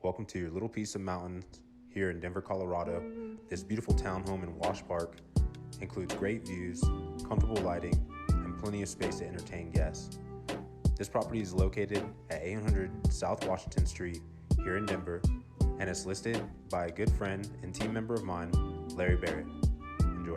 Welcome to your little piece of mountains here in Denver, Colorado. This beautiful townhome in Wash Park includes great views, comfortable lighting, and plenty of space to entertain guests. This property is located at 800 South Washington Street here in Denver, and it's listed by a good friend and team member of mine, Larry Barrett. Enjoy.